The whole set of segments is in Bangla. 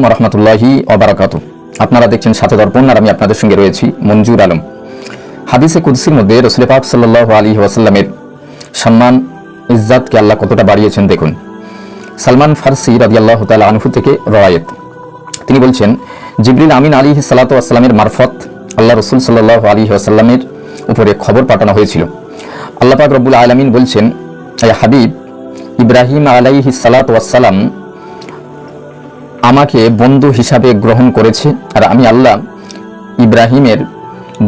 ওয়া রাহমাতুল্লাহি ওয়া বারাকাতুহু। আপনারা দেখছেন সাথে দর্পণ, আর আমি আপনাদের সঙ্গে রয়েছি মঞ্জুর আলম। হাদিসে কুদসির মধ্যে রাসূল পাক সাল্লাল্লাহু আলাইহি ওয়াসাল্লামের সম্মান ইজ্জতকে আল্লাহ কতটা বাড়িয়েছেন দেখুন। সালমান ফারসি রাদিয়াল্লাহু তাআলা আনহু থেকে রওয়ায়াত, তিনি বলছেন, জিবরিল আমিন আলাইহিস সালাতু ওয়াস সালামের মারফত আল্লাহ রাসূল সাল্লাল্লাহু আলাইহি ওয়াসাল্লামের উপরে খবর পাঠানো হয়েছিল। আল্লাহ পাক রব্বুল আলামিন বলছেন, হে হাবিব, ইব্রাহিম আলাইহিস সালাতু ওয়াস সালাম আমাকে বন্ধু হিসাবে গ্রহণ করেছে, আর আমি আল্লাহ ইব্রাহিমের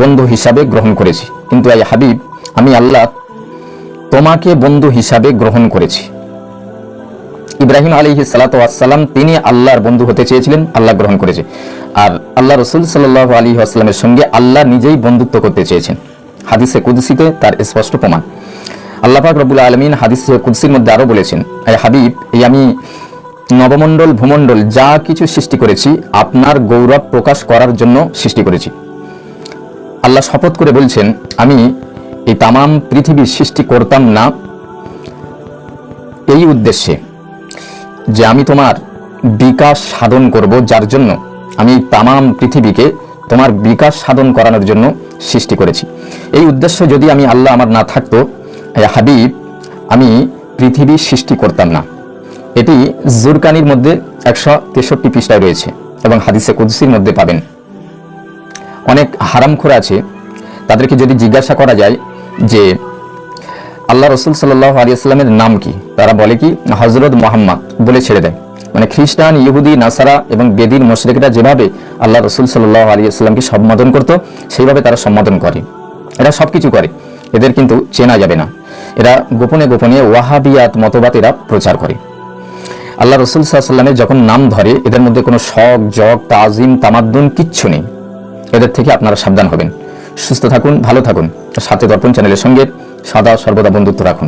বন্ধু হিসাবে গ্রহণ করেছি। কিন্তু হে হাবিব, আমি আল্লাহ তোমাকে বন্ধু হিসাবে গ্রহণ করেছি। ইব্রাহিম আলাইহিস সালাতু ওয়াস সালাম তিনি আল্লাহর বন্ধু হতে চেয়েছিলেন, আল্লাহ গ্রহণ করেছে। আর আল্লাহ রাসূল সাল্লাল্লাহু আলাইহি ওয়াসাল্লামের সঙ্গে আল্লাহ নিজেই বন্ধুত্ব করতে চেয়েছেন। হাদিসে কুদসিতে তার স্পষ্ট প্রমাণ। আল্লাহ পাক রব্বুল আলামিন হাদিসে কুদসির মধ্যে আরো বলেছেন, হে হাবিব, এই আমি নবমণ্ডল ভূমণ্ডল যা কিছু সৃষ্টি করেছি আপনার গৌরব প্রকাশ করার জন্য সৃষ্টি করেছি। আল্লাহ শপথ করে বলছেন, আমি এই তামাম পৃথিবী সৃষ্টি করতাম না এই উদ্দেশ্যে যে আমি তোমার বিকাশ সাধন করব, যার জন্য আমি তামাম পৃথিবীকে তোমার বিকাশ সাধন করানোর জন্য সৃষ্টি করেছি। এই উদ্দেশ্য যদি আমি আল্লাহ আমার না থাকতো, হাবিব, আমি পৃথিবী সৃষ্টি করতাম না। এটি জুরকানির মধ্যে 163 পৃষ্ঠায় রয়েছে এবং হাদিসে কুদসির মধ্যে পাবেন। অনেক হারামখোর আছে, তাদেরকে যদি জিজ্ঞাসা করা যায় যে আল্লাহ রাসূল সাল্লাল্লাহু আলাইহি ওয়াসাল্লামের নাম কি, তারা বলে কি হযরত মুহাম্মদ বলে ছেড়ে দেয়। মানে খ্রিস্টান, ইহুদি, নাসারা এবং বেদিন মুশরিকরা যেভাবে আল্লাহ রাসূল সাল্লাল্লাহু আলাইহি ওয়াসাল্লামকে সম্বোধন করত, সেইভাবে তারা সম্বোধন করে। এরা সবকিছু করে, এদের কিন্তু চেনা যাবে না। এরা গোপনে গোপনে ওয়াহাবিয়াত মতবাদ এরা প্রচার করে। আল্লাহ রাসূল সাল্লাল্লাহু আলাইহি ওয়াসাল্লামের যখন নাম ধরে, এদের মধ্যে কোনো শখ, জগ, তাজিম, তামাদ্দুন কিচ্ছু নেই। এদের থেকে আপনারা সাবধান হবেন। সুস্থ থাকুন, ভালো থাকুন, সাথে দর্পণ চ্যানেলের সঙ্গে সদা সর্বদা বন্ধুত্ব রাখুন।